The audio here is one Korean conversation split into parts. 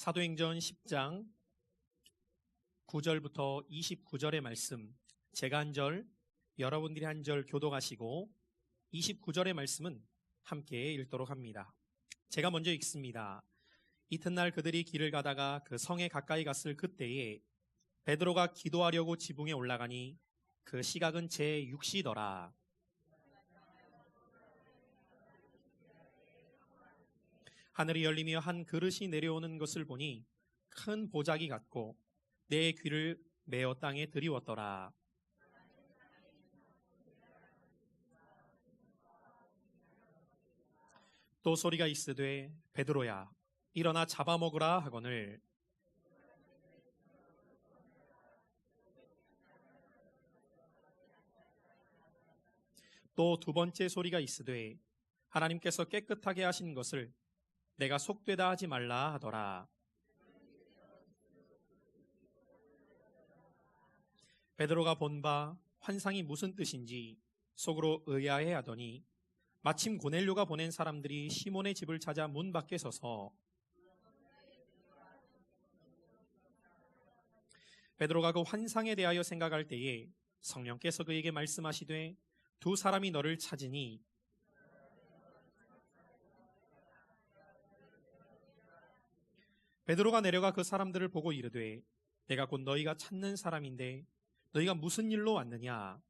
사도행전 10장 9절부터 29절의 말씀, 제가 한 절, 여러분들이 한 절 교독하시고 29절의 말씀은 함께 읽도록 합니다. 제가 먼저 읽습니다. 이튿날 그들이 길을 가다가 그 성에 가까이 갔을 그때에 베드로가 기도하려고 지붕에 올라가니 그 시각은 제6시더라. 하늘이 열리며 한 그릇이 내려오는 것을 보니 큰 보자기 같고 내 귀를 메어 땅에 들이웠더라. 또 소리가 있으되 베드로야 일어나 잡아먹으라 하거늘 또 두 번째 소리가 있으되 하나님께서 깨끗하게 하신 것을 내가 속되다 하지 말라 하더라. 베드로가 본 바 환상이 무슨 뜻인지 속으로 의아해 하더니 마침 고넬료가 보낸 사람들이 시몬의 집을 찾아 문 밖에 서서 베드로가 그 환상에 대하여 생각할 때에 성령께서 그에게 말씀하시되 두 사람이 너를 찾으니 베드로가 내려가 그 사람들을 보고 이르되 내가 곧 너희가 찾는 사람인데 너희가 무슨 일로 왔느냐?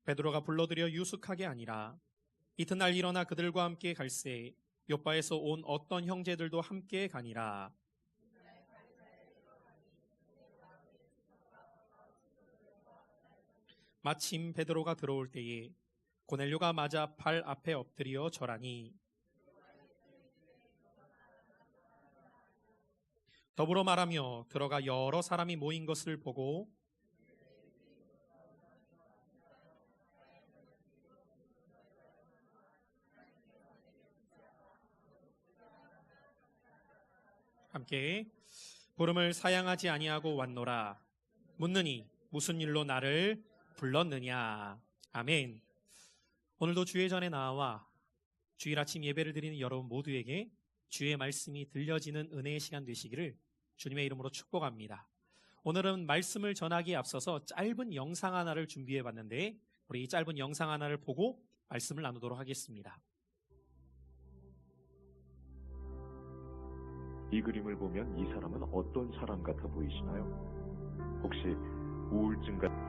베드로가 불러들여 유숙하게 아니라 이튿날 일어나 그들과 함께 갈새 요바에서 온 어떤 형제들도 함께 가니라. 마침 베드로가 들어올 때에 고넬료가 맞아 발 앞에 엎드려 절하니 더불어 말하며 들어가 여러 사람이 모인 것을 보고 함께 부름을 사양하지 아니하고 왔노라. 묻느니 무슨 일로 나를 불렀느냐. 아멘. 오늘도 주의 전에 나와 주일 아침 예배를 드리는 여러분 모두에게 주의 말씀이 들려지는 은혜의 시간 되시기를 주님의 이름으로 축복합니다. 오늘은 말씀을 전하기에 앞서서 짧은 영상 하나를 준비해 봤는데 우리 이 짧은 영상 하나를 보고 말씀을 나누도록 하겠습니다. 이 그림을 보면 이 사람은 어떤 사람 같아 보이시나요? 혹시 우울증 같은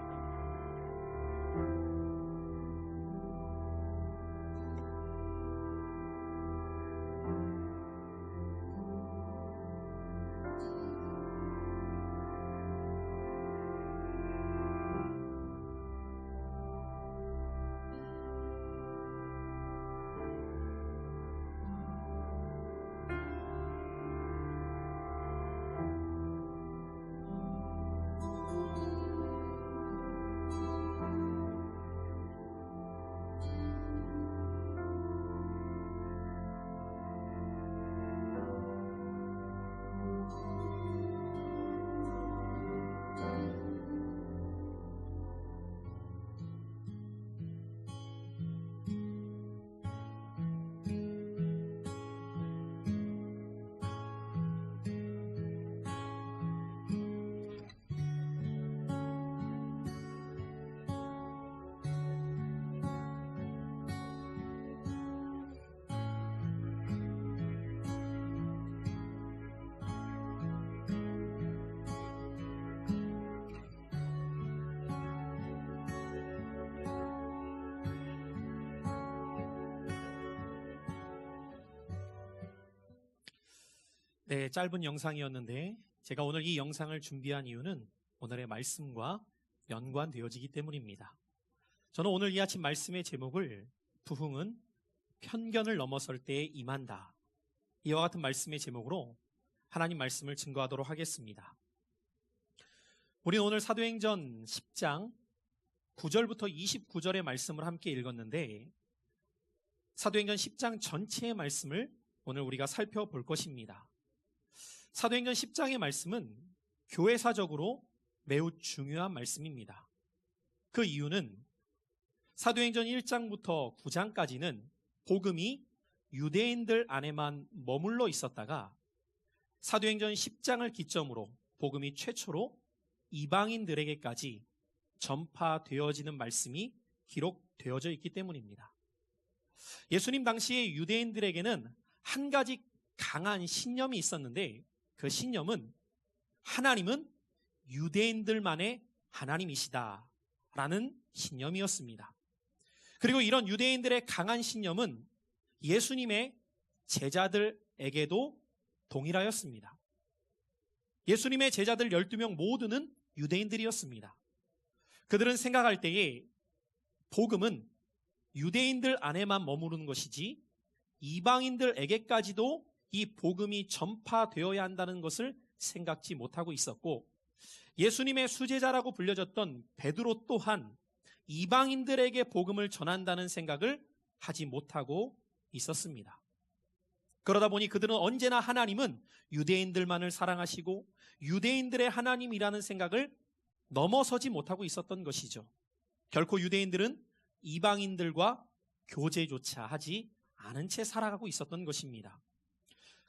네, 짧은 영상이었는데 제가 오늘 이 영상을 준비한 이유는 오늘의 말씀과 연관되어지기 때문입니다. 저는 오늘 이 아침 말씀의 제목을 부흥은 편견을 넘어설 때에 임한다. 이와 같은 말씀의 제목으로 하나님 말씀을 증거하도록 하겠습니다. 우리는 오늘 사도행전 10장 9절부터 29절의 말씀을 함께 읽었는데 사도행전 10장 전체의 말씀을 오늘 우리가 살펴볼 것입니다. 사도행전 10장의 말씀은 교회사적으로 매우 중요한 말씀입니다. 그 이유는 사도행전 1장부터 9장까지는 복음이 유대인들 안에만 머물러 있었다가 사도행전 10장을 기점으로 복음이 최초로 이방인들에게까지 전파되어지는 말씀이 기록되어져 있기 때문입니다. 예수님 당시에 유대인들에게는 한 가지 강한 신념이 있었는데 그 신념은 하나님은 유대인들만의 하나님이시다라는 신념이었습니다. 그리고 이런 유대인들의 강한 신념은 예수님의 제자들에게도 동일하였습니다. 예수님의 제자들 12명 모두는 유대인들이었습니다. 그들은 생각할 때에 복음은 유대인들 안에만 머무르는 것이지 이방인들에게까지도 이 복음이 전파되어야 한다는 것을 생각지 못하고 있었고, 예수님의 수제자라고 불려졌던 베드로 또한 이방인들에게 복음을 전한다는 생각을 하지 못하고 있었습니다. 그러다 보니 그들은 언제나 하나님은 유대인들만을 사랑하시고 유대인들의 하나님이라는 생각을 넘어서지 못하고 있었던 것이죠. 결코 유대인들은 이방인들과 교제조차 하지 않은 채 살아가고 있었던 것입니다.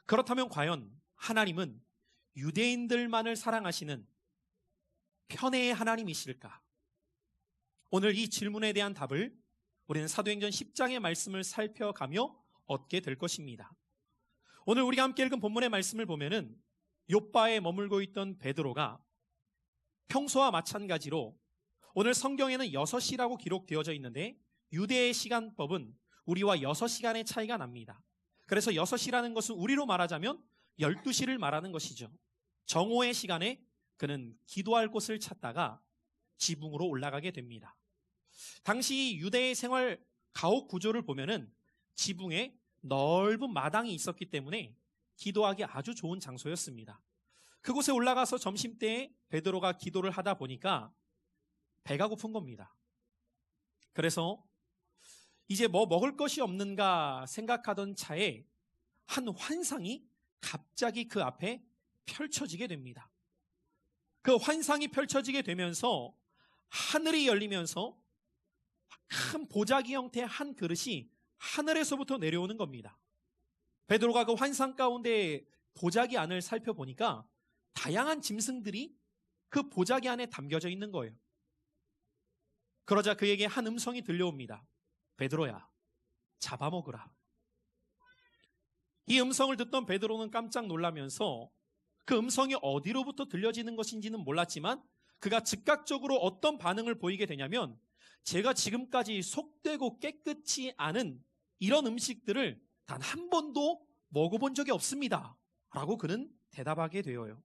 그렇다면 과연 하나님은 유대인들만을 사랑하시는 편애의 하나님이실까? 오늘 이 질문에 대한 답을 우리는 사도행전 10장의 말씀을 살펴가며 얻게 될 것입니다. 오늘 우리가 함께 읽은 본문의 말씀을 보면은 욥바에 머물고 있던 베드로가 평소와 마찬가지로 오늘 성경에는 6시라고 기록되어져 있는데 유대의 시간법은 우리와 6시간의 차이가 납니다. 그래서 6시라는 것은 우리로 말하자면 12시를 말하는 것이죠. 정오의 시간에 그는 기도할 곳을 찾다가 지붕으로 올라가게 됩니다. 당시 유대의 생활 가옥 구조를 보면은 지붕에 넓은 마당이 있었기 때문에 기도하기 아주 좋은 장소였습니다. 그곳에 올라가서 점심때에 베드로가 기도를 하다 보니까 배가 고픈 겁니다. 그래서 이제 뭐 먹을 것이 없는가 생각하던 차에 한 환상이 갑자기 그 앞에 펼쳐지게 됩니다. 그 환상이 펼쳐지게 되면서 하늘이 열리면서 큰 보자기 형태의 한 그릇이 하늘에서부터 내려오는 겁니다. 베드로가 그 환상 가운데 보자기 안을 살펴보니까 다양한 짐승들이 그 보자기 안에 담겨져 있는 거예요. 그러자 그에게 한 음성이 들려옵니다. 베드로야, 잡아먹으라. 이 음성을 듣던 베드로는 깜짝 놀라면서 그 음성이 어디로부터 들려지는 것인지는 몰랐지만 그가 즉각적으로 어떤 반응을 보이게 되냐면, 제가 지금까지 속되고 깨끗이 않은 이런 음식들을 단 한 번도 먹어본 적이 없습니다 라고 그는 대답하게 되어요.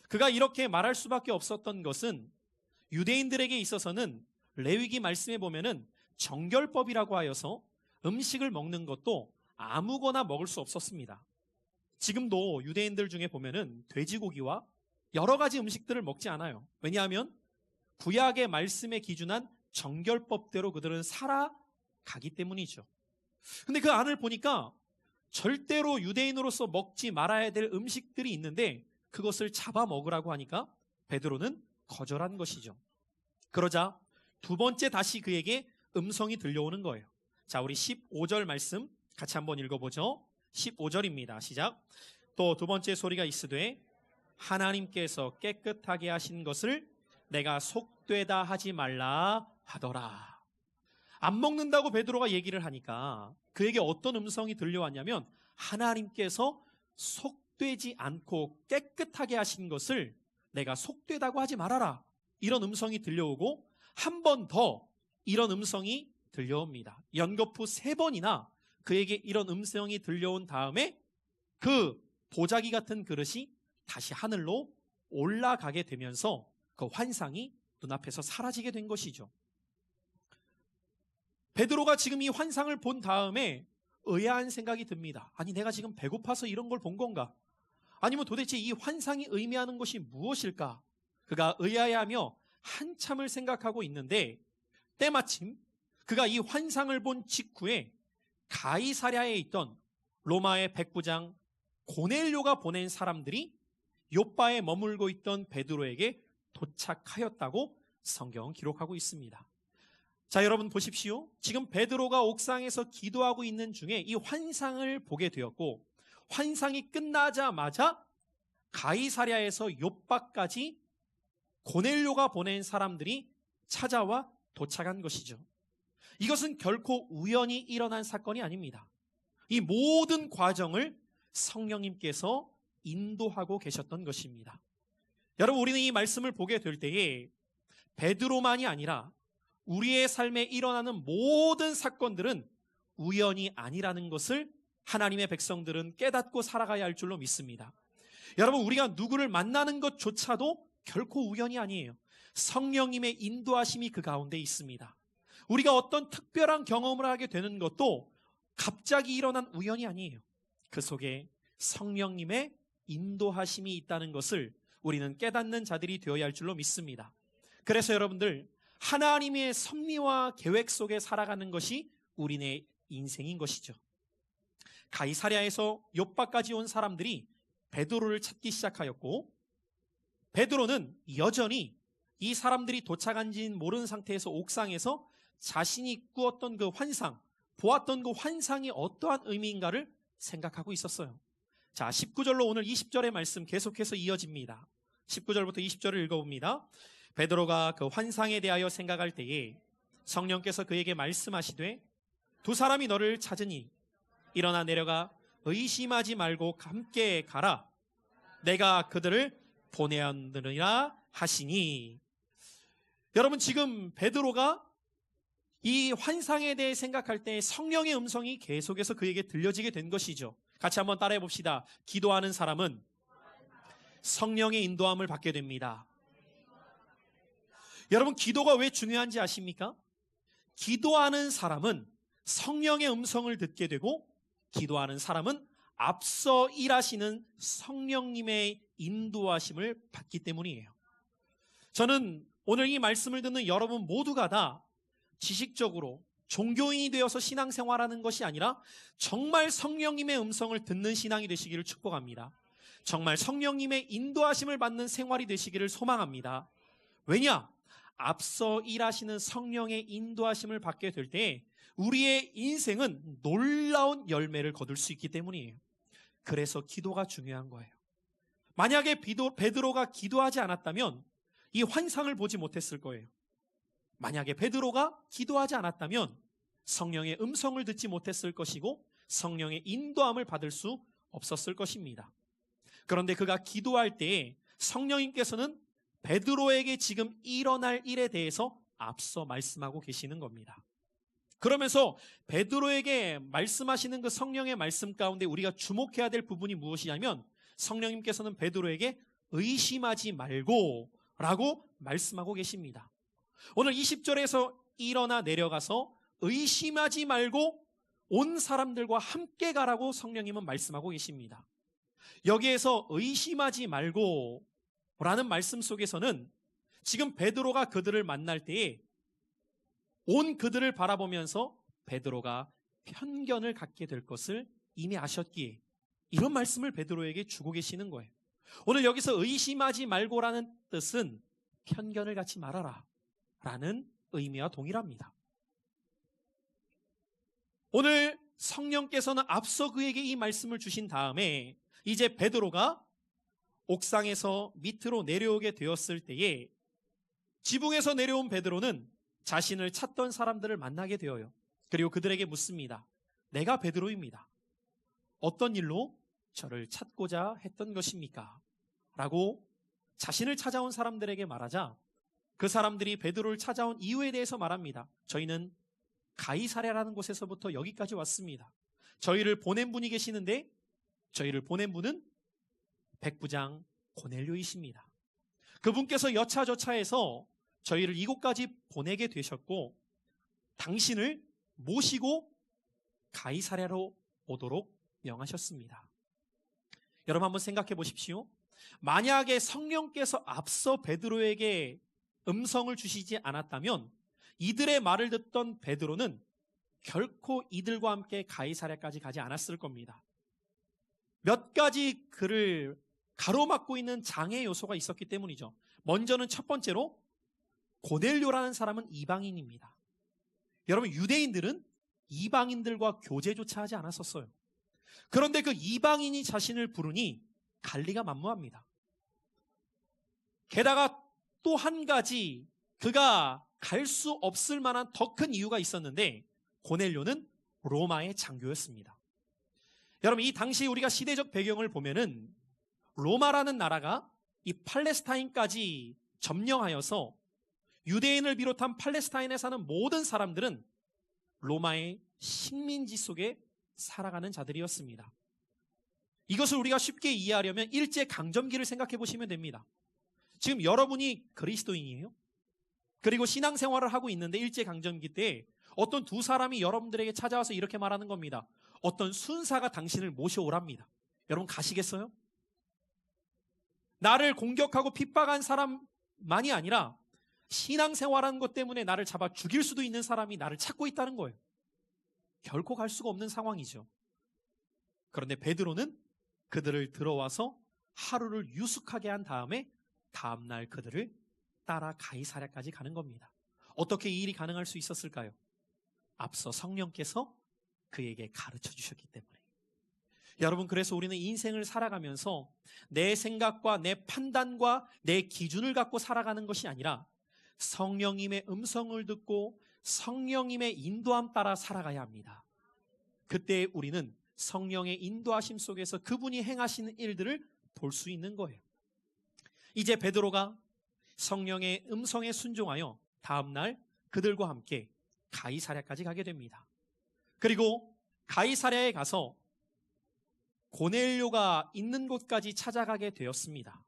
그가 이렇게 말할 수밖에 없었던 것은 유대인들에게 있어서는 레위기 말씀에 보면은 정결법이라고 하여서 음식을 먹는 것도 아무거나 먹을 수 없었습니다. 지금도 유대인들 중에 보면은 돼지고기와 여러 가지 음식들을 먹지 않아요. 왜냐하면 구약의 말씀에 기준한 정결법대로 그들은 살아가기 때문이죠. 근데 그 안을 보니까 절대로 유대인으로서 먹지 말아야 될 음식들이 있는데 그것을 잡아 먹으라고 하니까 베드로는 거절한 것이죠. 그러자 두 번째 다시 그에게 음성이 들려오는 거예요. 자, 우리 15절 말씀 같이 한번 읽어보죠. 15절입니다. 시작. 또 두 번째 소리가 있으되 하나님께서 깨끗하게 하신 것을 내가 속되다 하지 말라 하더라. 안 먹는다고 베드로가 얘기를 하니까 그에게 어떤 음성이 들려왔냐면 하나님께서 속되지 않고 깨끗하게 하신 것을 내가 속되다고 하지 말아라. 이런 음성이 들려오고 한 번 더 이런 음성이 들려옵니다. 연거푸 3번이나 그에게 이런 음성이 들려온 다음에 그 보자기 같은 그릇이 다시 하늘로 올라가게 되면서 그 환상이 눈앞에서 사라지게 된 것이죠. 베드로가 지금 이 환상을 본 다음에 의아한 생각이 듭니다. 아니, 내가 지금 배고파서 이런 걸 본 건가? 아니면 도대체 이 환상이 의미하는 것이 무엇일까? 그가 의아해하며 한참을 생각하고 있는데 때마침 그가 이 환상을 본 직후에 가이사랴에 있던 로마의 백부장 고넬료가 보낸 사람들이 욥바에 머물고 있던 베드로에게 도착하였다고 성경은 기록하고 있습니다. 자, 여러분 보십시오. 지금 베드로가 옥상에서 기도하고 있는 중에 이 환상을 보게 되었고, 환상이 끝나자마자 가이사랴에서 욥바까지 고넬료가 보낸 사람들이 찾아와 도착한 것이죠. 이것은 결코 우연히 일어난 사건이 아닙니다. 이 모든 과정을 성령님께서 인도하고 계셨던 것입니다. 여러분, 우리는 이 말씀을 보게 될 때에 베드로만이 아니라 우리의 삶에 일어나는 모든 사건들은 우연이 아니라는 것을 하나님의 백성들은 깨닫고 살아가야 할 줄로 믿습니다. 여러분, 우리가 누구를 만나는 것조차도 결코 우연이 아니에요. 성령님의 인도하심이 그 가운데 있습니다. 우리가 어떤 특별한 경험을 하게 되는 것도 갑자기 일어난 우연이 아니에요. 그 속에 성령님의 인도하심이 있다는 것을 우리는 깨닫는 자들이 되어야 할 줄로 믿습니다. 그래서 여러분들, 하나님의 섭리와 계획 속에 살아가는 것이 우리네 인생인 것이죠. 가이사랴에서 욥바까지 온 사람들이 베드로를 찾기 시작하였고, 베드로는 여전히 이 사람들이 도착한지는 모르는 상태에서 옥상에서 자신이 꾸었던 그 환상, 보았던 그 환상이 어떠한 의미인가를 생각하고 있었어요. 자, 19절로 오늘 20절의 말씀 계속해서 이어집니다. 19절부터 20절을 읽어봅니다. 베드로가 그 환상에 대하여 생각할 때에 성령께서 그에게 말씀하시되 두 사람이 너를 찾으니 일어나 내려가 의심하지 말고 함께 가라. 내가 그들을 보내었느니라 하시니. 여러분, 지금 베드로가 이 환상에 대해 생각할 때 성령의 음성이 계속해서 그에게 들려지게 된 것이죠. 같이 한번 따라해 봅시다. 기도하는 사람은 성령의 인도함을 받게 됩니다. 여러분, 기도가 왜 중요한지 아십니까? 기도하는 사람은 성령의 음성을 듣게 되고, 기도하는 사람은 앞서 일하시는 성령님의 인도하심을 받기 때문이에요. 저는 오늘 이 말씀을 듣는 여러분 모두가 다 지식적으로 종교인이 되어서 신앙생활하는 것이 아니라 정말 성령님의 음성을 듣는 신앙이 되시기를 축복합니다. 정말 성령님의 인도하심을 받는 생활이 되시기를 소망합니다. 왜냐? 앞서 일하시는 성령의 인도하심을 받게 될 때 우리의 인생은 놀라운 열매를 거둘 수 있기 때문이에요. 그래서 기도가 중요한 거예요. 만약에 베드로가 기도하지 않았다면 이 환상을 보지 못했을 거예요. 만약에 베드로가 기도하지 않았다면 성령의 음성을 듣지 못했을 것이고 성령의 인도함을 받을 수 없었을 것입니다. 그런데 그가 기도할 때에 성령님께서는 베드로에게 지금 일어날 일에 대해서 앞서 말씀하고 계시는 겁니다. 그러면서 베드로에게 말씀하시는 그 성령의 말씀 가운데 우리가 주목해야 될 부분이 무엇이냐면, 성령님께서는 베드로에게 의심하지 말고 라고 말씀하고 계십니다. 오늘 20절에서 일어나 내려가서 의심하지 말고 온 사람들과 함께 가라고 성령님은 말씀하고 계십니다. 여기에서 의심하지 말고 라는 말씀 속에서는 지금 베드로가 그들을 만날 때에 온 그들을 바라보면서 베드로가 편견을 갖게 될 것을 이미 아셨기에 이런 말씀을 베드로에게 주고 계시는 거예요. 오늘 여기서 의심하지 말고라는 뜻은 편견을 갖지 말아라 라는 의미와 동일합니다. 오늘 성령께서는 앞서 그에게 이 말씀을 주신 다음에 이제 베드로가 옥상에서 밑으로 내려오게 되었을 때에 지붕에서 내려온 베드로는 자신을 찾던 사람들을 만나게 되어요. 그리고 그들에게 묻습니다. 내가 베드로입니다. 어떤 일로 저를 찾고자 했던 것입니까? 라고 자신을 찾아온 사람들에게 말하자 그 사람들이 베드로를 찾아온 이유에 대해서 말합니다. 저희는 가이사랴라는 곳에서부터 여기까지 왔습니다. 저희를 보낸 분이 계시는데 저희를 보낸 분은 백부장 고넬료이십니다. 그분께서 여차저차해서 저희를 이곳까지 보내게 되셨고 당신을 모시고 가이사랴로 오도록 명하셨습니다. 여러분 한번 생각해 보십시오. 만약에 성령께서 앞서 베드로에게 음성을 주시지 않았다면 이들의 말을 듣던 베드로는 결코 이들과 함께 가이사랴까지 가지 않았을 겁니다. 몇 가지 그를 가로막고 있는 장애 요소가 있었기 때문이죠. 먼저는 첫 번째로 고넬료라는 사람은 이방인입니다. 여러분, 유대인들은 이방인들과 교제조차 하지 않았었어요. 그런데 그 이방인이 자신을 부르니 갈 리가 만무합니다. 게다가 또 한 가지 그가 갈 수 없을 만한 더 큰 이유가 있었는데, 고넬료는 로마의 장교였습니다. 여러분, 이 당시 우리가 시대적 배경을 보면은 로마라는 나라가 이 팔레스타인까지 점령하여서 유대인을 비롯한 팔레스타인에 사는 모든 사람들은 로마의 식민지 속에 살아가는 자들이었습니다. 이것을 우리가 쉽게 이해하려면 일제강점기를 생각해 보시면 됩니다. 지금 여러분이 그리스도인이에요. 그리고 신앙생활을 하고 있는데 일제강점기 때 어떤 두 사람이 여러분들에게 찾아와서 이렇게 말하는 겁니다. 어떤 순사가 당신을 모셔오랍니다. 여러분, 가시겠어요? 나를 공격하고 핍박한 사람만이 아니라 신앙생활하는 것 때문에 나를 잡아 죽일 수도 있는 사람이 나를 찾고 있다는 거예요. 결코 갈 수가 없는 상황이죠. 그런데 베드로는 그들을 들어와서 하루를 유숙하게 한 다음에 다음날 그들을 따라 가이사랴까지 가는 겁니다. 어떻게 이 일이 가능할 수 있었을까요? 앞서 성령께서 그에게 가르쳐 주셨기 때문에. 여러분, 그래서 우리는 인생을 살아가면서 내 생각과 내 판단과 내 기준을 갖고 살아가는 것이 아니라 성령님의 음성을 듣고 성령님의 인도함 따라 살아가야 합니다. 그때 우리는 성령의 인도하심 속에서 그분이 행하시는 일들을 볼 수 있는 거예요. 이제 베드로가 성령의 음성에 순종하여 다음날 그들과 함께 가이사랴까지 가게 됩니다. 그리고 가이사랴에 가서 고넬료가 있는 곳까지 찾아가게 되었습니다.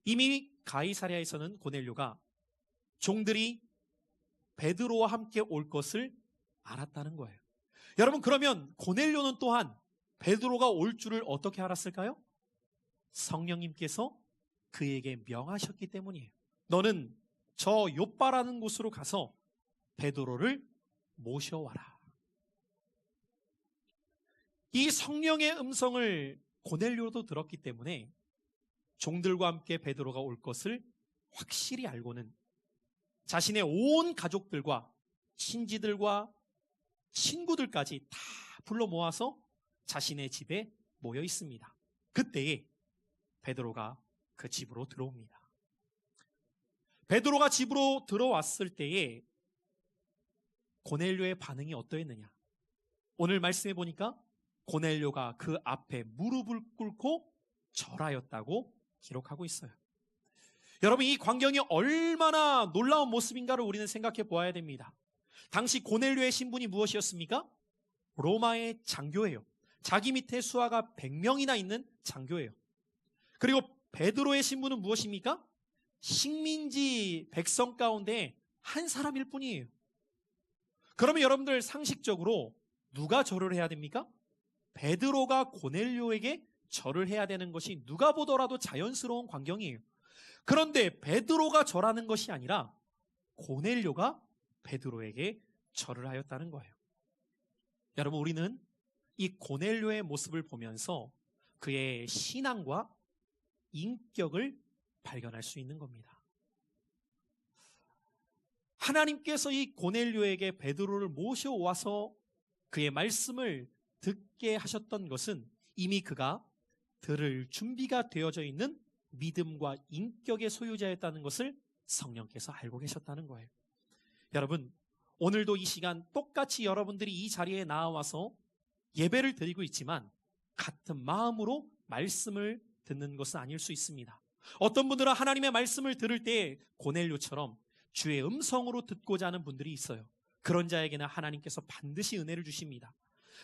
이미 가이사랴에서는 고넬료가 종들이 베드로와 함께 올 것을 알았다는 거예요. 여러분, 그러면 고넬료는 또한 베드로가 올 줄을 어떻게 알았을까요? 성령님께서 그에게 명하셨기 때문이에요. 너는 저 요빠라는 곳으로 가서 베드로를 모셔와라. 이 성령의 음성을 고넬료도 들었기 때문에 종들과 함께 베드로가 올 것을 확실히 알고는 자신의 온 가족들과 친지들과 친구들까지 다 불러 모아서 자신의 집에 모여 있습니다. 그때에 베드로가 그 집으로 들어옵니다. 베드로가 집으로 들어왔을 때에 고넬료의 반응이 어떠했느냐? 오늘 말씀해 보니까 고넬료가 그 앞에 무릎을 꿇고 절하였다고 기록하고 있어요. 여러분, 이 광경이 얼마나 놀라운 모습인가를 우리는 생각해 보아야 됩니다. 당시 고넬료의 신분이 무엇이었습니까? 로마의 장교예요. 자기 밑에 수하가 100명이나 있는 장교예요. 그리고 베드로의 신분은 무엇입니까? 식민지 백성 가운데 한 사람일 뿐이에요. 그러면 여러분들 상식적으로 누가 절을 해야 됩니까? 베드로가 고넬료에게 절을 해야 되는 것이 누가 보더라도 자연스러운 광경이에요. 그런데 베드로가 절하는 것이 아니라 고넬료가 베드로에게 절을 하였다는 거예요. 여러분, 우리는 이 고넬료의 모습을 보면서 그의 신앙과 인격을 발견할 수 있는 겁니다. 하나님께서 이 고넬료에게 베드로를 모셔와서 그의 말씀을 듣게 하셨던 것은 이미 그가 들을 준비가 되어져 있는 믿음과 인격의 소유자였다는 것을 성령께서 알고 계셨다는 거예요. 여러분, 오늘도 이 시간 똑같이 여러분들이 이 자리에 나와서 예배를 드리고 있지만 같은 마음으로 말씀을 듣는 것은 아닐 수 있습니다. 어떤 분들은 하나님의 말씀을 들을 때 고넬료처럼 주의 음성으로 듣고자 하는 분들이 있어요. 그런 자에게는 하나님께서 반드시 은혜를 주십니다.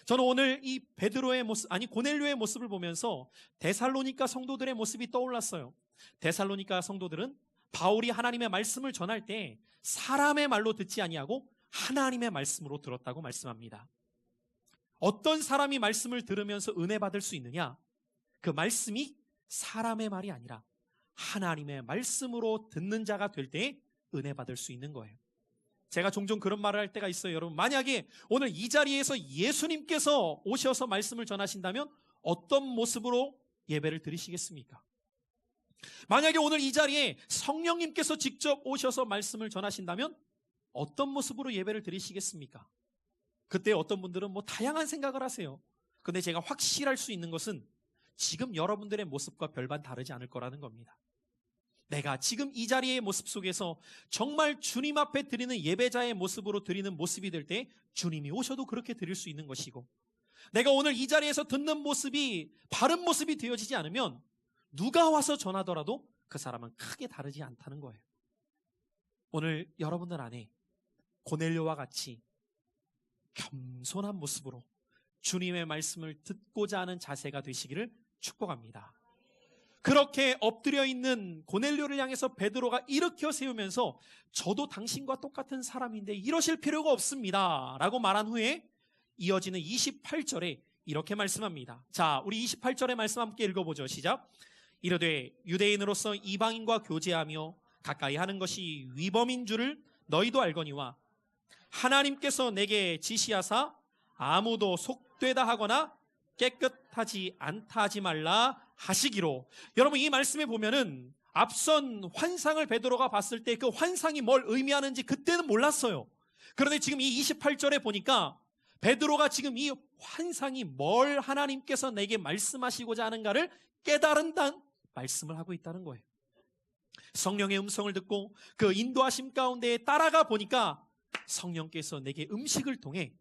저는 오늘 이 베드로의 모습, 고넬료의 모습을 보면서 데살로니가 성도들의 모습이 떠올랐어요. 데살로니가 성도들은 바울이 하나님의 말씀을 전할 때 사람의 말로 듣지 아니하고 하나님의 말씀으로 들었다고 말씀합니다. 어떤 사람이 말씀을 들으면서 은혜 받을 수 있느냐? 그 말씀이 사람의 말이 아니라 하나님의 말씀으로 듣는 자가 될 때에 은혜 받을 수 있는 거예요. 제가 종종 그런 말을 할 때가 있어요. 여러분, 만약에 오늘 이 자리에서 예수님께서 오셔서 말씀을 전하신다면 어떤 모습으로 예배를 드리시겠습니까? 만약에 오늘 이 자리에 성령님께서 직접 오셔서 말씀을 전하신다면 어떤 모습으로 예배를 드리시겠습니까? 그때 어떤 분들은 뭐 다양한 생각을 하세요. 근데 제가 확실할 수 있는 것은 지금 여러분들의 모습과 별반 다르지 않을 거라는 겁니다. 내가 지금 이 자리의 모습 속에서 정말 주님 앞에 드리는 예배자의 모습으로 드리는 모습이 될 때 주님이 오셔도 그렇게 드릴 수 있는 것이고, 내가 오늘 이 자리에서 듣는 모습이 바른 모습이 되어지지 않으면 누가 와서 전하더라도 그 사람은 크게 다르지 않다는 거예요. 오늘 여러분들 안에 고넬료와 같이 겸손한 모습으로 주님의 말씀을 듣고자 하는 자세가 되시기를 축복합니다. 그렇게 엎드려 있는 고넬료를 향해서 베드로가 일으켜 세우면서 저도 당신과 똑같은 사람인데 이러실 필요가 없습니다 라고 말한 후에 이어지는 28절에 이렇게 말씀합니다. 자, 우리 28절의 말씀 함께 읽어보죠. 시작. 이르되 유대인으로서 이방인과 교제하며 가까이 하는 것이 위범인 줄을 너희도 알거니와 하나님께서 내게 지시하사 아무도 속되다 하거나 깨끗하지 않다 하지 말라 하시기로. 여러분, 이 말씀에 보면은 앞선 환상을 베드로가 봤을 때 그 환상이 뭘 의미하는지 그때는 몰랐어요. 그런데 지금 이 28절에 보니까 베드로가 지금 이 환상이 뭘 하나님께서 내게 말씀하시고자 하는가를 깨달은다는 말씀을 하고 있다는 거예요. 성령의 음성을 듣고 그 인도하심 가운데 따라가 보니까 성령께서 내게 음식을 통해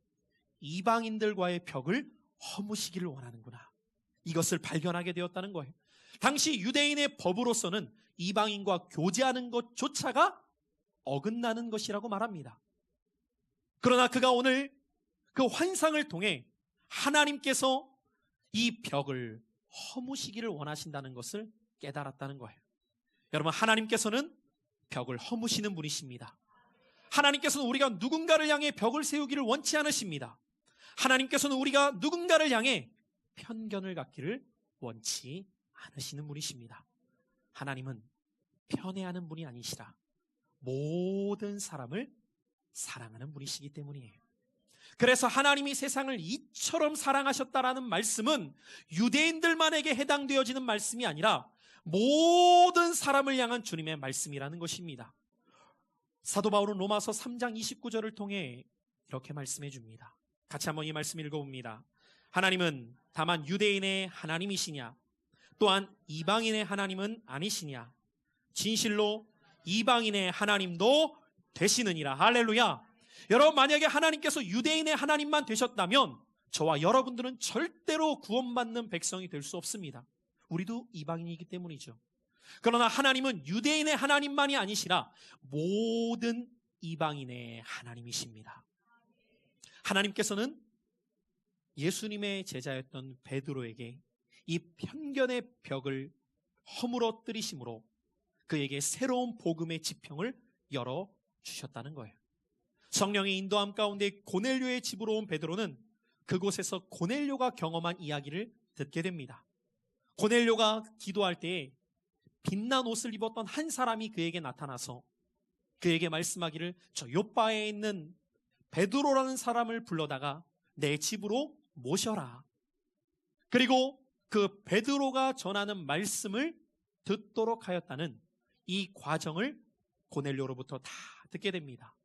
이방인들과의 벽을 허무시기를 원하는구나, 이것을 발견하게 되었다는 거예요. 당시 유대인의 법으로서는 이방인과 교제하는 것조차가 어긋나는 것이라고 말합니다. 그러나 그가 오늘 그 환상을 통해 하나님께서 이 벽을 허무시기를 원하신다는 것을 깨달았다는 거예요. 여러분, 하나님께서는 벽을 허무시는 분이십니다. 하나님께서는 우리가 누군가를 향해 벽을 세우기를 원치 않으십니다. 하나님께서는 우리가 누군가를 향해 편견을 갖기를 원치 않으시는 분이십니다. 하나님은 편애하는 분이 아니시라 모든 사람을 사랑하는 분이시기 때문이에요. 그래서 하나님이 세상을 이처럼 사랑하셨다라는 말씀은 유대인들만에게 해당되어지는 말씀이 아니라 모든 사람을 향한 주님의 말씀이라는 것입니다. 사도 바울은 로마서 3장 29절을 통해 이렇게 말씀해 줍니다. 같이 한번 이 말씀 읽어봅니다. 하나님은 다만 유대인의 하나님이시냐, 또한 이방인의 하나님은 아니시냐, 진실로 이방인의 하나님도 되시느니라. 할렐루야. 여러분, 만약에 하나님께서 유대인의 하나님만 되셨다면 저와 여러분들은 절대로 구원받는 백성이 될 수 없습니다. 우리도 이방인이기 때문이죠. 그러나 하나님은 유대인의 하나님만이 아니시라 모든 이방인의 하나님이십니다. 하나님께서는 예수님의 제자였던 베드로에게 이 편견의 벽을 허물어뜨리심으로 그에게 새로운 복음의 지평을 열어주셨다는 거예요. 성령의 인도함 가운데 고넬료의 집으로 온 베드로는 그곳에서 고넬료가 경험한 이야기를 듣게 됩니다. 고넬료가 기도할 때에 빛난 옷을 입었던 한 사람이 그에게 나타나서 그에게 말씀하기를 저 요바에 있는 베드로라는 사람을 불러다가 내 집으로 모셔라. 그리고 그 베드로가 전하는 말씀을 듣도록 하였다는 이 과정을 고넬료로부터 다 듣게 됩니다.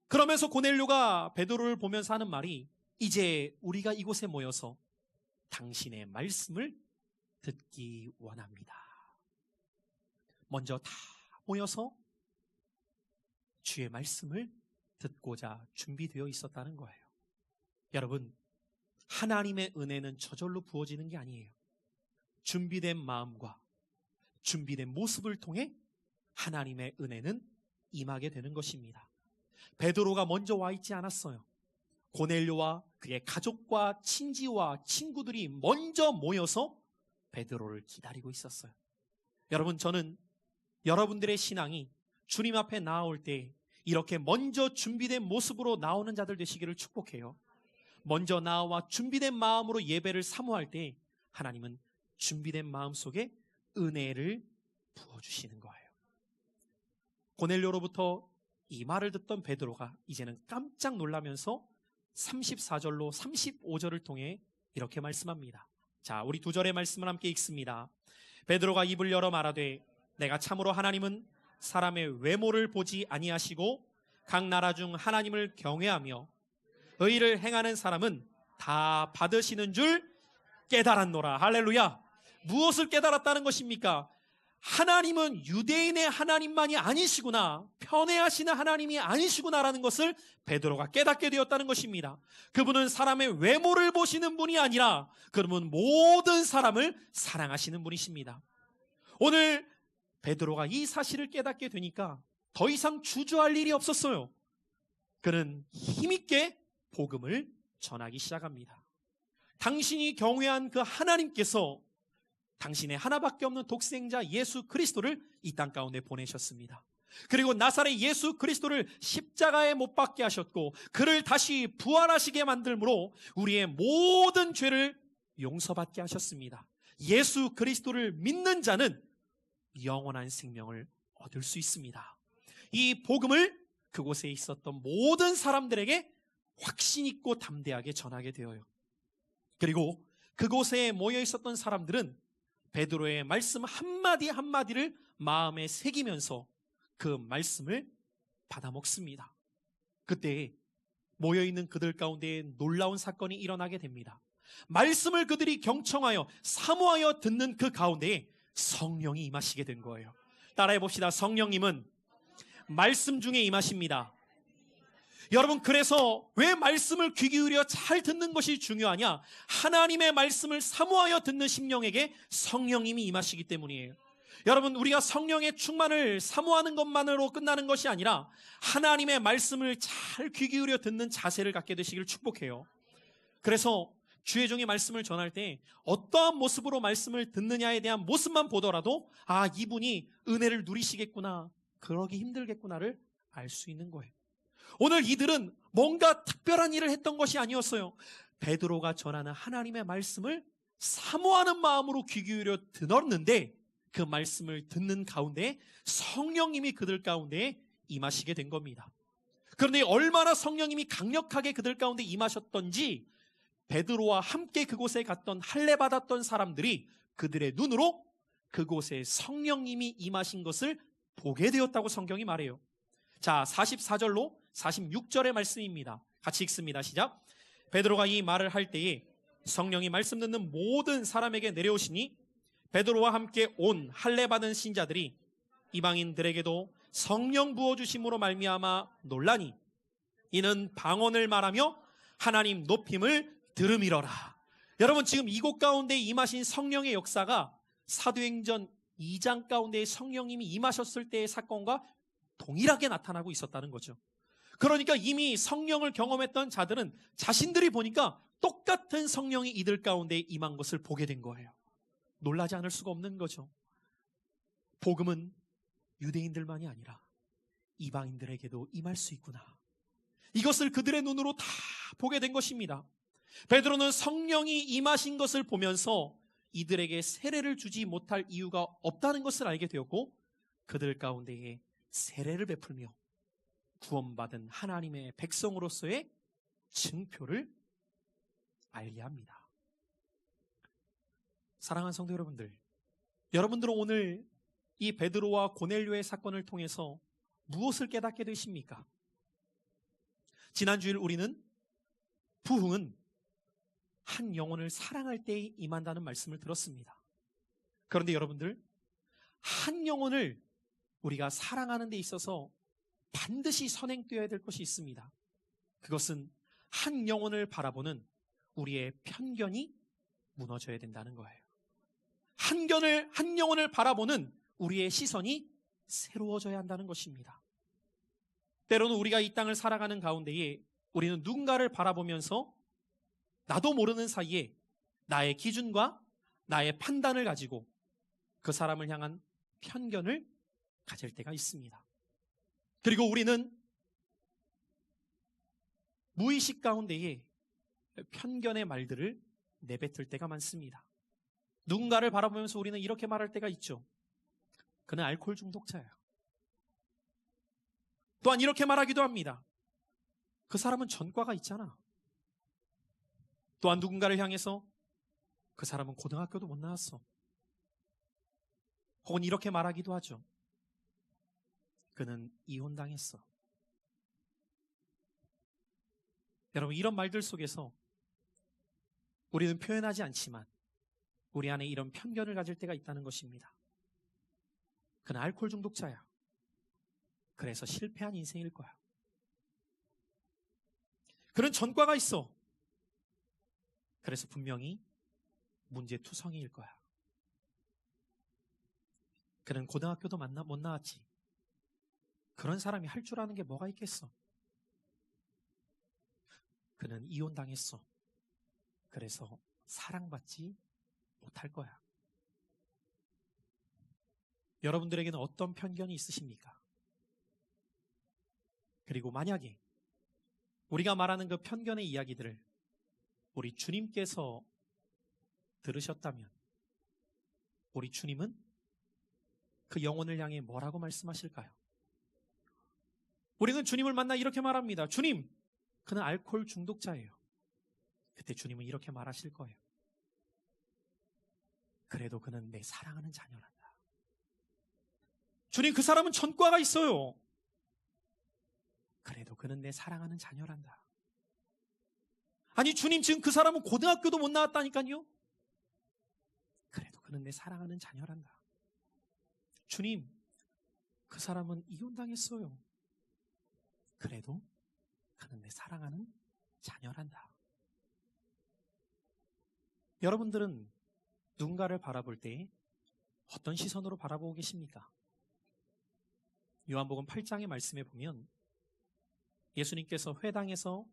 그러면서 고넬료가 베드로를 보면서 하는 말이 이제 우리가 이곳에 모여서 당신의 말씀을 듣기 원합니다. 먼저 다 모여서 주의 말씀을 듣고자 준비되어 있었다는 거예요. 여러분, 하나님의 은혜는 저절로 부어지는 게 아니에요. 준비된 마음과 준비된 모습을 통해 하나님의 은혜는 임하게 되는 것입니다. 베드로가 먼저 와 있지 않았어요. 고넬료와 그의 가족과 친지와 친구들이 먼저 모여서 베드로를 기다리고 있었어요. 여러분, 저는 여러분들의 신앙이 주님 앞에 나아올 때 이렇게 먼저 준비된 모습으로 나오는 자들 되시기를 축복해요. 먼저 나와 준비된 마음으로 예배를 사모할 때 하나님은 준비된 마음 속에 은혜를 부어주시는 거예요. 고넬료로부터 이 말을 듣던 베드로가 이제는 깜짝 놀라면서 34절로 35절을 통해 이렇게 말씀합니다. 자, 우리 2절의 말씀을 함께 읽습니다. 베드로가 입을 열어 말하되 내가 참으로 하나님은 사람의 외모를 보지 아니하시고 각 나라 중 하나님을 경외하며 의를 행하는 사람은 다 받으시는 줄 깨달았노라. 할렐루야. 무엇을 깨달았다는 것입니까? 하나님은 유대인의 하나님만이 아니시구나, 편애하시는 하나님이 아니시구나라는 것을 베드로가 깨닫게 되었다는 것입니다. 그분은 사람의 외모를 보시는 분이 아니라 그분은 모든 사람을 사랑하시는 분이십니다. 오늘 베드로가 이 사실을 깨닫게 되니까 더 이상 주저할 일이 없었어요. 그는 힘있게 복음을 전하기 시작합니다. 당신이 경외한 그 하나님께서 당신의 하나밖에 없는 독생자 예수 그리스도를 이 땅 가운데 보내셨습니다. 그리고 나사렛 예수 그리스도를 십자가에 못 박게 하셨고 그를 다시 부활하시게 만들므로 우리의 모든 죄를 용서받게 하셨습니다. 예수 그리스도를 믿는 자는 영원한 생명을 얻을 수 있습니다. 이 복음을 그곳에 있었던 모든 사람들에게 확신 있고 담대하게 전하게 되어요. 그리고 그곳에 모여 있었던 사람들은 베드로의 말씀 한마디 한마디를 마음에 새기면서 그 말씀을 받아 먹습니다. 그때 모여있는 그들 가운데 놀라운 사건이 일어나게 됩니다. 말씀을 그들이 경청하여 사모하여 듣는 그 가운데에 성령이 임하시게 된 거예요. 따라해 봅시다. 성령님은 말씀 중에 임하십니다. 여러분, 그래서 왜 말씀을 귀 기울여 잘 듣는 것이 중요하냐? 하나님의 말씀을 사모하여 듣는 심령에게 성령님이 임하시기 때문이에요. 여러분, 우리가 성령의 충만을 사모하는 것만으로 끝나는 것이 아니라 하나님의 말씀을 잘 귀 기울여 듣는 자세를 갖게 되시기를 축복해요. 그래서 주의 종이 말씀을 전할 때 어떠한 모습으로 말씀을 듣느냐에 대한 모습만 보더라도 아, 이분이 은혜를 누리시겠구나, 그러기 힘들겠구나를 알 수 있는 거예요. 오늘 이들은 뭔가 특별한 일을 했던 것이 아니었어요. 베드로가 전하는 하나님의 말씀을 사모하는 마음으로 귀 기울여 들었는데 그 말씀을 듣는 가운데 성령님이 그들 가운데 임하시게 된 겁니다. 그런데 얼마나 성령님이 강력하게 그들 가운데 임하셨던지 베드로와 함께 그곳에 갔던 할례 받았던 사람들이 그들의 눈으로 그곳에 성령님이 임하신 것을 보게 되었다고 성경이 말해요. 자, 44절로 46절의 말씀입니다. 같이 읽습니다. 시작. 베드로가 이 말을 할 때에 성령이 말씀 듣는 모든 사람에게 내려오시니 베드로와 함께 온 할례 받은 신자들이 이방인들에게도 성령 부어주심으로 말미암아 놀라니 이는 방언을 말하며 하나님 높임을 들음이러라. 여러분, 지금 이곳 가운데 임하신 성령의 역사가 사도행전 2장 가운데 성령님이 임하셨을 때의 사건과 동일하게 나타나고 있었다는 거죠. 그러니까 이미 성령을 경험했던 자들은 자신들이 보니까 똑같은 성령이 이들 가운데 임한 것을 보게 된 거예요. 놀라지 않을 수가 없는 거죠. 복음은 유대인들만이 아니라 이방인들에게도 임할 수 있구나. 이것을 그들의 눈으로 다 보게 된 것입니다. 베드로는 성령이 임하신 것을 보면서 이들에게 세례를 주지 못할 이유가 없다는 것을 알게 되었고 그들 가운데에 세례를 베풀며 구원받은 하나님의 백성으로서의 증표를 알게 합니다. 사랑하는 성도 여러분들, 여러분들은 오늘 이 베드로와 고넬료의 사건을 통해서 무엇을 깨닫게 되십니까? 지난주일 우리는 부흥은 한 영혼을 사랑할 때에 임한다는 말씀을 들었습니다. 그런데 여러분들, 한 영혼을 우리가 사랑하는 데 있어서 반드시 선행되어야 될 것이 있습니다. 그것은 한 영혼을 바라보는 우리의 편견이 무너져야 된다는 거예요. 한 영혼을 바라보는 우리의 시선이 새로워져야 한다는 것입니다. 때로는 우리가 이 땅을 살아가는 가운데에 우리는 누군가를 바라보면서 나도 모르는 사이에 나의 기준과 나의 판단을 가지고 그 사람을 향한 편견을 가질 때가 있습니다. 그리고 우리는 무의식 가운데에 편견의 말들을 내뱉을 때가 많습니다. 누군가를 바라보면서 우리는 이렇게 말할 때가 있죠. 그는 알코올 중독자예요. 또한 이렇게 말하기도 합니다. 그 사람은 전과가 있잖아. 또한 누군가를 향해서 그 사람은 고등학교도 못 나왔어. 혹은 이렇게 말하기도 하죠. 그는 이혼당했어. 여러분, 이런 말들 속에서 우리는 표현하지 않지만 우리 안에 이런 편견을 가질 때가 있다는 것입니다. 그는 알코올 중독자야. 그래서 실패한 인생일 거야. 그는 전과가 있어. 그래서 분명히 문제투성이일 거야. 그는 고등학교도 못 나왔지. 그런 사람이 할 줄 아는 게 뭐가 있겠어. 그는 이혼당했어. 그래서 사랑받지 못할 거야. 여러분들에게는 어떤 편견이 있으십니까? 그리고 만약에 우리가 말하는 그 편견의 이야기들을 우리 주님께서 들으셨다면 우리 주님은 그 영혼을 향해 뭐라고 말씀하실까요? 우리는 주님을 만나 이렇게 말합니다. 주님, 그는 알코올 중독자예요. 그때 주님은 이렇게 말하실 거예요. 그래도 그는 내 사랑하는 자녀란다. 주님, 그 사람은 전과가 있어요. 그래도 그는 내 사랑하는 자녀란다. 아니, 주님, 지금 그 사람은 고등학교도 못 나왔다니까요. 그래도 그는 내 사랑하는 자녀란다. 주님, 그 사람은 이혼당했어요. 그래도 그는 내 사랑하는 자녀란다. 여러분들은 누군가를 바라볼 때 어떤 시선으로 바라보고 계십니까? 요한복음 8장의 말씀에 보면 예수님께서 회당에서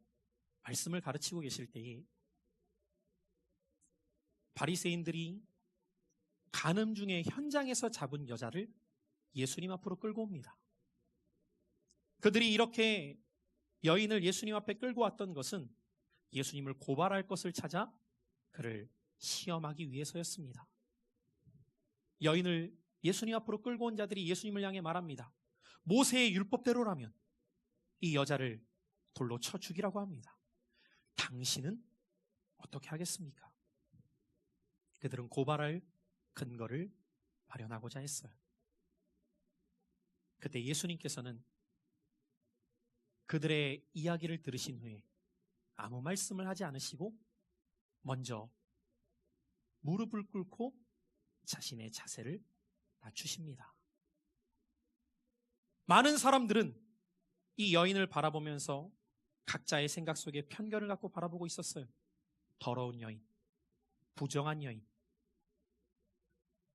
말씀을 가르치고 계실 때에 바리새인들이 간음 중에 현장에서 잡은 여자를 예수님 앞으로 끌고 옵니다. 그들이 이렇게 여인을 예수님 앞에 끌고 왔던 것은 예수님을 고발할 것을 찾아 그를 시험하기 위해서였습니다. 여인을 예수님 앞으로 끌고 온 자들이 예수님을 향해 말합니다. 모세의 율법대로라면 이 여자를 돌로 쳐 죽이라고 합니다. 당신은 어떻게 하겠습니까? 그들은 고발할 근거를 마련하고자 했어요. 그때 예수님께서는 그들의 이야기를 들으신 후에 아무 말씀을 하지 않으시고 먼저 무릎을 꿇고 자신의 자세를 낮추십니다. 많은 사람들은 이 여인을 바라보면서 각자의 생각 속에 편견을 갖고 바라보고 있었어요. 더러운 여인, 부정한 여인,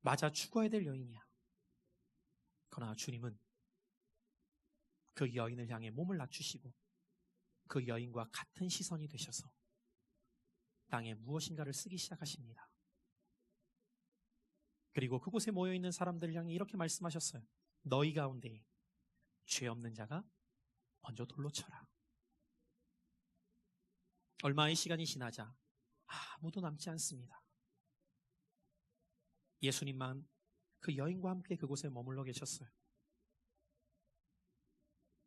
맞아 죽어야 될 여인이야. 그러나 주님은 그 여인을 향해 몸을 낮추시고 그 여인과 같은 시선이 되셔서 땅에 무엇인가를 쓰기 시작하십니다. 그리고 그곳에 모여있는 사람들을 향해 이렇게 말씀하셨어요. 너희 가운데 죄 없는 자가 먼저 돌로 쳐라. 얼마의 시간이 지나자 아무도 남지 않습니다. 예수님만 그 여인과 함께 그곳에 머물러 계셨어요.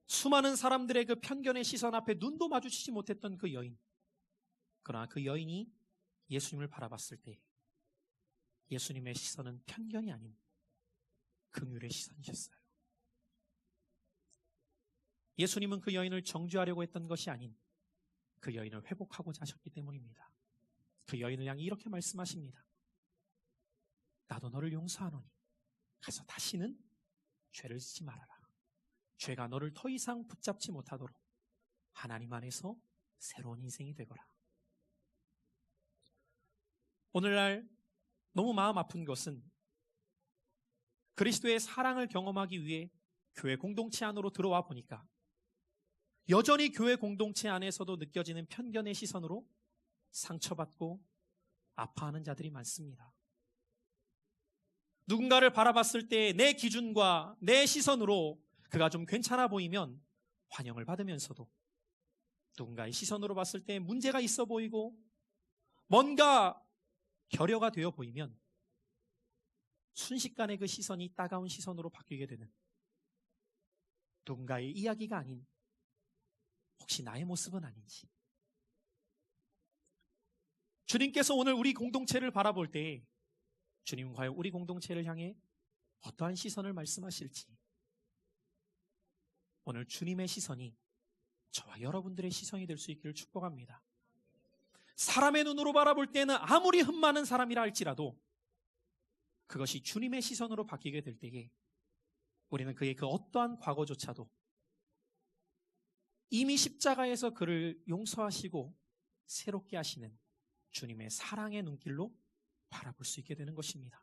수많은 사람들의 그 편견의 시선 앞에 눈도 마주치지 못했던 그 여인. 그러나 그 여인이 예수님을 바라봤을 때 예수님의 시선은 편견이 아닌 긍휼의 시선이셨어요. 예수님은 그 여인을 정죄하려고 했던 것이 아닌 그 여인을 회복하고자 하셨기 때문입니다. 그 여인을 향해 이렇게 말씀하십니다. 나도 너를 용서하노니 가서 다시는 죄를 짓지 말아라. 죄가 너를 더 이상 붙잡지 못하도록 하나님 안에서 새로운 인생이 되거라. 오늘날 너무 마음 아픈 것은 그리스도의 사랑을 경험하기 위해 교회 공동체 안으로 들어와 보니까 여전히 교회 공동체 안에서도 느껴지는 편견의 시선으로 상처받고 아파하는 자들이 많습니다. 누군가를 바라봤을 때 내 기준과 내 시선으로 그가 좀 괜찮아 보이면 환영을 받으면서도 누군가의 시선으로 봤을 때 문제가 있어 보이고 뭔가 결여가 되어 보이면 순식간에 그 시선이 따가운 시선으로 바뀌게 되는 누군가의 이야기가 아닌 혹시 나의 모습은 아닌지 주님께서 오늘 우리 공동체를 바라볼 때 주님은 과연 우리 공동체를 향해 어떠한 시선을 말씀하실지, 오늘 주님의 시선이 저와 여러분들의 시선이 될 수 있기를 축복합니다. 사람의 눈으로 바라볼 때는 아무리 흠 많은 사람이라 할지라도 그것이 주님의 시선으로 바뀌게 될 때에 우리는 그의 그 어떠한 과거조차도 이미 십자가에서 그를 용서하시고 새롭게 하시는 주님의 사랑의 눈길로 바라볼 수 있게 되는 것입니다.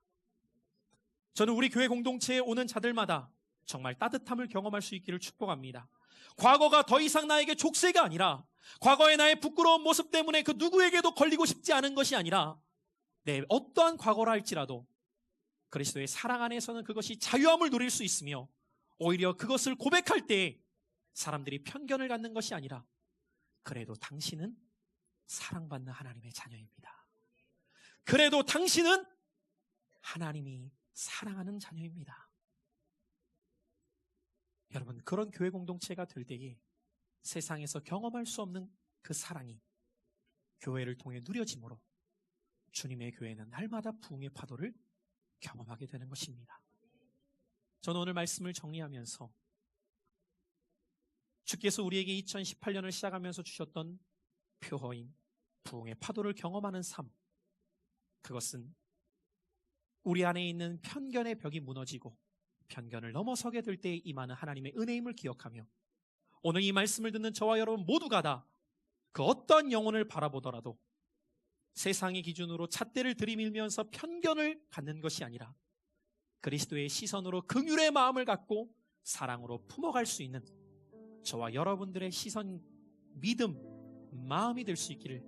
저는 우리 교회 공동체에 오는 자들마다 정말 따뜻함을 경험할 수 있기를 축복합니다. 과거가 더 이상 나에게 족쇄가 아니라, 과거의 나의 부끄러운 모습 때문에 그 누구에게도 걸리고 싶지 않은 것이 아니라, 내 어떠한 과거라 할지라도 그리스도의 사랑 안에서는 그것이 자유함을 누릴 수 있으며, 오히려 그것을 고백할 때 사람들이 편견을 갖는 것이 아니라, 그래도 당신은 사랑받는 하나님의 자녀입니다. 그래도 당신은 하나님이 사랑하는 자녀입니다. 여러분, 그런 교회 공동체가 될 때에 세상에서 경험할 수 없는 그 사랑이 교회를 통해 누려짐으로 주님의 교회는 날마다 부흥의 파도를 경험하게 되는 것입니다. 저는 오늘 말씀을 정리하면서 주께서 우리에게 2018년을 시작하면서 주셨던 표어인 부흥의 파도를 경험하는 삶, 그것은 우리 안에 있는 편견의 벽이 무너지고 편견을 넘어서게 될 때에 임하는 하나님의 은혜임을 기억하며, 오늘 이 말씀을 듣는 저와 여러분 모두가 다 그 어떤 영혼을 바라보더라도 세상의 기준으로 잣대를 들이밀면서 편견을 갖는 것이 아니라 그리스도의 시선으로 긍휼의 마음을 갖고 사랑으로 품어갈 수 있는 저와 여러분들의 시선, 믿음, 마음이 될 수 있기를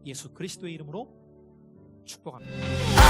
예수 그리스도의 이름으로 축복합니다.